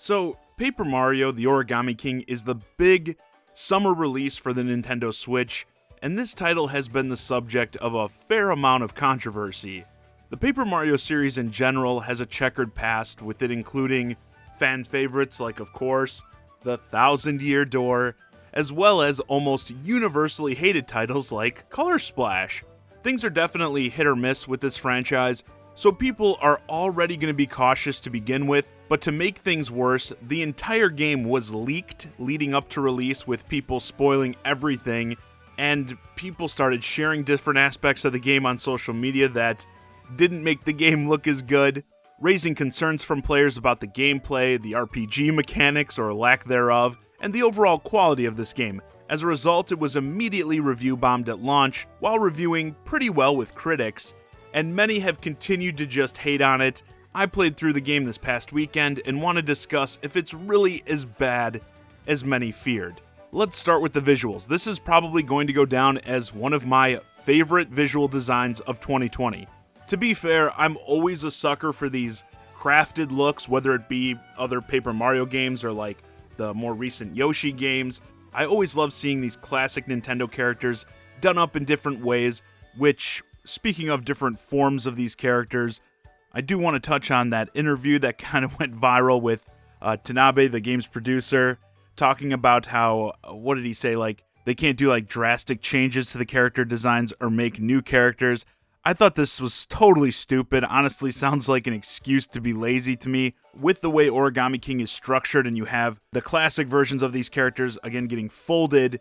So, Paper Mario: The Origami King is the big summer release for the Nintendo Switch, and this title has been the subject of a fair amount of controversy. The Paper Mario series in general has a checkered past, with it including fan favorites like, of course, the Thousand Year Door, as well as almost universally hated titles like Color Splash. Things are definitely hit or miss with this franchise, so people are already going to be cautious to begin with, but to make things worse, the entire game was leaked leading up to release, with people spoiling everything, and people started sharing different aspects of the game on social media that didn't make the game look as good, raising concerns from players about the gameplay, the RPG mechanics or lack thereof, and the overall quality of this game. As a result, it was immediately review bombed at launch, while reviewing pretty well with critics, and many have continued to just hate on it. I played through the game this past weekend and want to discuss if it's really as bad as many feared. Let's start with the visuals. This is probably going to go down as one of my favorite visual designs of 2020. To be fair, I'm always a sucker for these crafted looks, whether it be other Paper Mario games or like the more recent Yoshi games. I always love seeing these classic Nintendo characters done up in different ways, which, speaking of different forms of these characters, I do want to touch on that interview that kind of went viral with Tanabe, the game's producer, talking about how, what did he say, like, they can't do like drastic changes to the character designs or make new characters. I thought this was totally stupid. Honestly, sounds like an excuse to be lazy to me. With the way Origami King is structured and you have the classic versions of these characters, again, getting folded,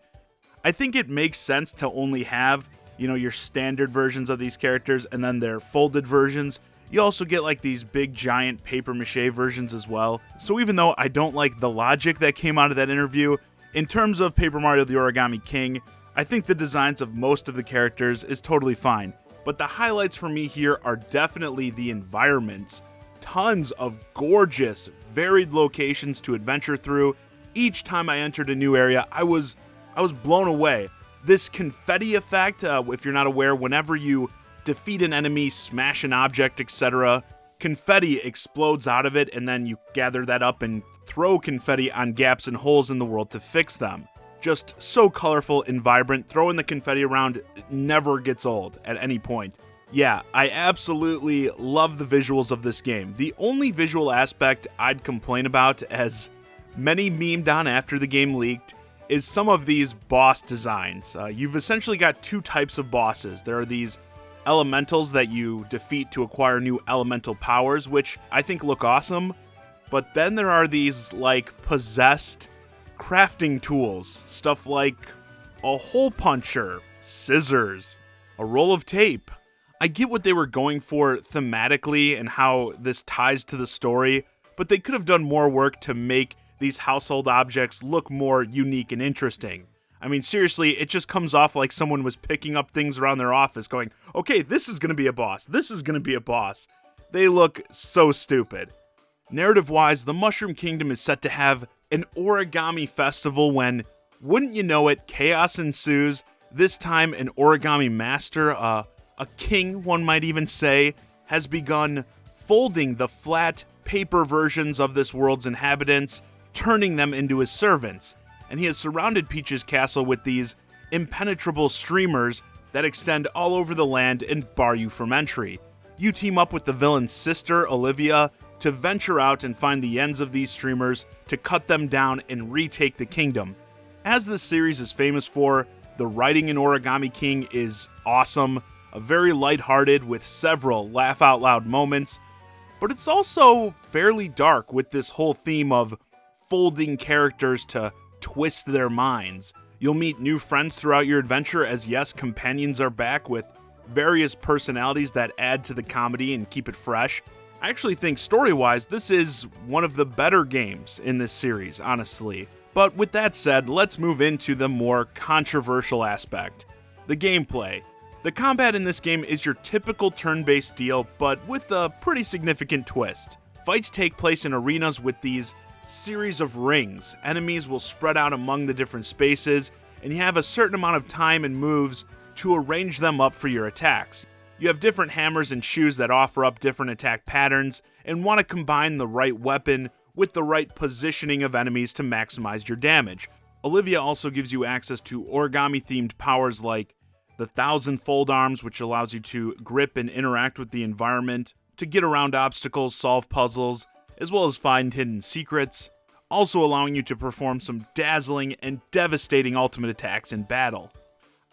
I think it makes sense to only have, your standard versions of these characters and then their folded versions. You also get like these big giant paper mache versions as well. So even though I don't like the logic that came out of that interview, in terms of Paper Mario: The Origami King, I think the designs of most of the characters is totally fine. But the highlights for me here are definitely the environments. Tons of gorgeous, varied locations to adventure through. Each time I entered a new area, I was blown away. This confetti effect, if you're not aware, whenever you defeat an enemy, smash an object, etc., confetti explodes out of it, and then you gather that up and throw confetti on gaps and holes in the world to fix them. Just so colorful and vibrant. Throwing the confetti around never gets old at any point. Yeah, I absolutely love the visuals of this game. The only visual aspect I'd complain about, as many memed on after the game leaked, is some of these boss designs. You've essentially got two types of bosses. There are these elementals that you defeat to acquire new elemental powers, which I think look awesome. But then there are these, like, possessed crafting tools, stuff like a hole puncher, scissors, a roll of tape. I get what they were going for thematically and how this ties to the story, but they could have done more work to make these household objects look more unique and interesting. I mean, seriously, it just comes off like someone was picking up things around their office going, okay, this is going to be a boss, this is going to be a boss. They look so stupid. Narrative-wise, the Mushroom Kingdom is set to have an origami festival when, wouldn't you know it, chaos ensues. This time, an origami master, a king, one might even say, has begun folding the flat paper versions of this world's inhabitants, turning them into his servants. And he has surrounded Peach's castle with these impenetrable streamers that extend all over the land and bar you from entry. You team up with the villain's sister, Olivia, to venture out and find the ends of these streamers to cut them down and retake the kingdom. As this series is famous for, the writing in Origami King is awesome, very lighthearted with several laugh-out-loud moments, but it's also fairly dark with this whole theme of folding characters to twist their minds. You'll meet new friends throughout your adventure, as yes, companions are back with various personalities that add to the comedy and keep it fresh. I actually think story-wise, this is one of the better games in this series, honestly. But with that said, let's move into the more controversial aspect, the gameplay. The combat in this game is your typical turn-based deal, but with a pretty significant twist. Fights take place in arenas with these series of rings. Enemies will spread out among the different spaces, and you have a certain amount of time and moves to arrange them up for your attacks. You have different hammers and shoes that offer up different attack patterns, and want to combine the right weapon with the right positioning of enemies to maximize your damage. Olivia also gives you access to origami-themed powers like the 1,000-fold arms, which allows you to grip and interact with the environment, to get around obstacles, solve puzzles, as well as find hidden secrets, also allowing you to perform some dazzling and devastating ultimate attacks in battle.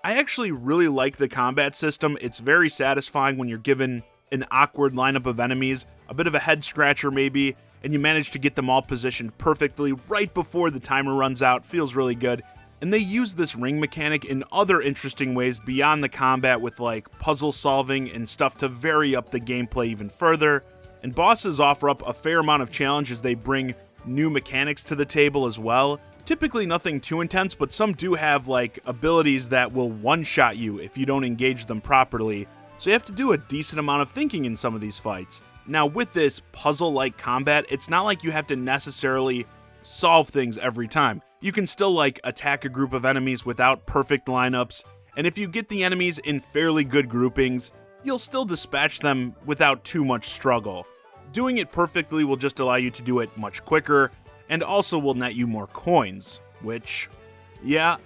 I actually really like the combat system. It's very satisfying when you're given an awkward lineup of enemies, a bit of a head scratcher maybe, and you manage to get them all positioned perfectly right before the timer runs out. Feels really good. And they use this ring mechanic in other interesting ways beyond the combat with like puzzle solving and stuff to vary up the gameplay even further. And bosses offer up a fair amount of challenge as they bring new mechanics to the table as well. Typically nothing too intense, but some do have like abilities that will one-shot you if you don't engage them properly. So you have to do a decent amount of thinking in some of these fights. Now with this puzzle-like combat, it's not like you have to necessarily solve things every time. You can still like attack a group of enemies without perfect lineups, and if you get the enemies in fairly good groupings, you'll still dispatch them without too much struggle. Doing it perfectly will just allow you to do it much quicker, and also will net you more coins, which, yeah,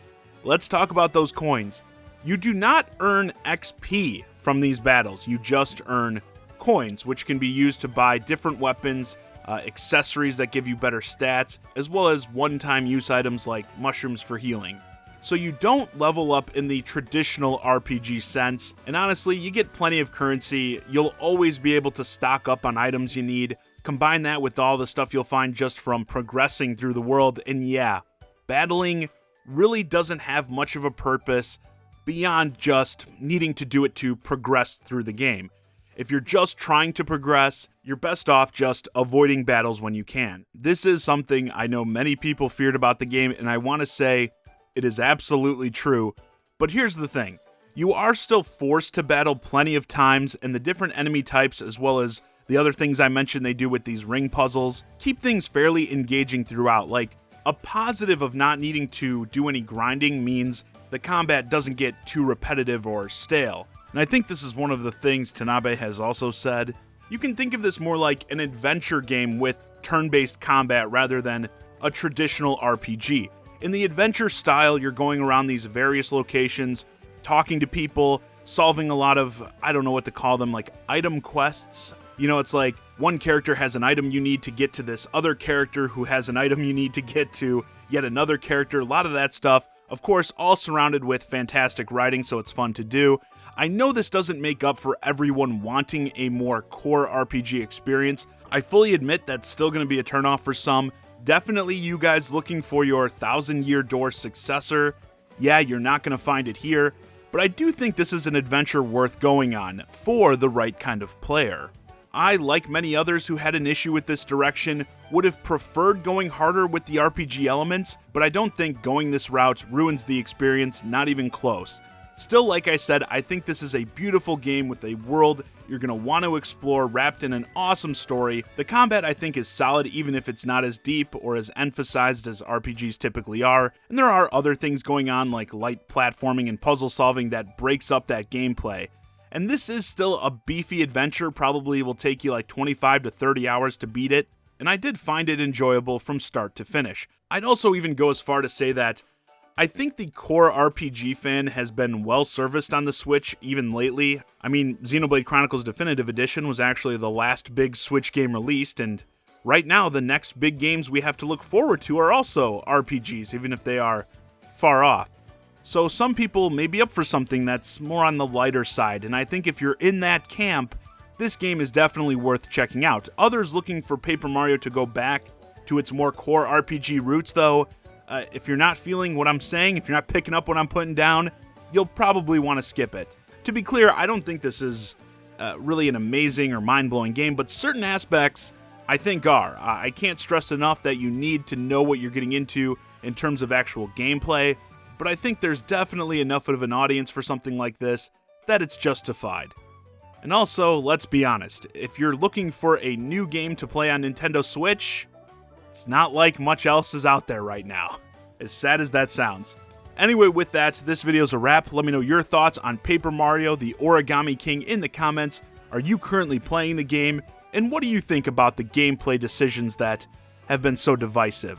let's talk about those coins. You do not earn XP from these battles, you just earn coins, which can be used to buy different weapons, accessories that give you better stats, as well as one-time use items like mushrooms for healing. So you don't level up in the traditional RPG sense, and honestly, you get plenty of currency. You'll always be able to stock up on items you need. Combine that with all the stuff you'll find just from progressing through the world, and yeah, battling really doesn't have much of a purpose beyond just needing to do it to progress through the game. If you're just trying to progress, you're best off just avoiding battles when you can. This is something I know many people feared about the game, and I want to say it is absolutely true. But here's the thing. You are still forced to battle plenty of times, and the different enemy types, as well as the other things I mentioned they do with these ring puzzles, keep things fairly engaging throughout. Like, a positive of not needing to do any grinding means the combat doesn't get too repetitive or stale. And I think this is one of the things Tanabe has also said. You can think of this more like an adventure game with turn-based combat rather than a traditional RPG. In the adventure style, you're going around these various locations, talking to people, solving a lot of, I don't know what to call them, like item quests. You know, it's like one character has an item you need to get to this other character who has an item you need to get to yet another character, a lot of that stuff. Of course, all surrounded with fantastic writing, so it's fun to do. I know this doesn't make up for everyone wanting a more core RPG experience. I fully admit that's still going to be a turnoff for some. Definitely you guys looking for your 1,000-Year Door successor. Yeah, you're not going to find it here, but I do think this is an adventure worth going on for the right kind of player. I, like many others who had an issue with this direction, would have preferred going harder with the RPG elements, but I don't think going this route ruins the experience, not even close. Still, like I said, I think this is a beautiful game with a world you're going to want to explore, wrapped in an awesome story. The combat, I think, is solid even if it's not as deep or as emphasized as RPGs typically are, and there are other things going on like light platforming and puzzle solving that breaks up that gameplay. And this is still a beefy adventure, probably will take you like 25 to 30 hours to beat it, and I did find it enjoyable from start to finish. I'd also even go as far to say that I think the core RPG fan has been well serviced on the Switch even lately. I mean, Xenoblade Chronicles Definitive Edition was actually the last big Switch game released, and right now the next big games we have to look forward to are also RPGs, even if they are far off. So some people may be up for something that's more on the lighter side, and I think if you're in that camp, this game is definitely worth checking out. Others looking for Paper Mario to go back to its more core RPG roots, though, if you're not feeling what I'm saying, if you're not picking up what I'm putting down, you'll probably want to skip it. To be clear, I don't think this is really an amazing or mind-blowing game, but certain aspects I think are. I can't stress enough that you need to know what you're getting into in terms of actual gameplay, but I think there's definitely enough of an audience for something like this that it's justified. And also, let's be honest, if you're looking for a new game to play on Nintendo Switch, it's not like much else is out there right now, as sad as that sounds. Anyway, with that, this video's a wrap. Let me know your thoughts on Paper Mario, the Origami King in the comments. Are you currently playing the game? And what do you think about the gameplay decisions that have been so divisive.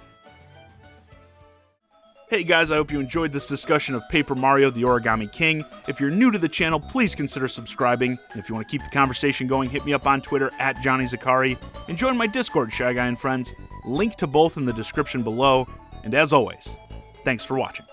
Hey guys, I hope you enjoyed this discussion of Paper Mario the Origami King. If you're new to the channel, please consider subscribing. And if you want to keep the conversation going, hit me up on Twitter at JohnnyZakari. And join my Discord, ChiGuy and Friends. Link to both in the description below. And as always, thanks for watching.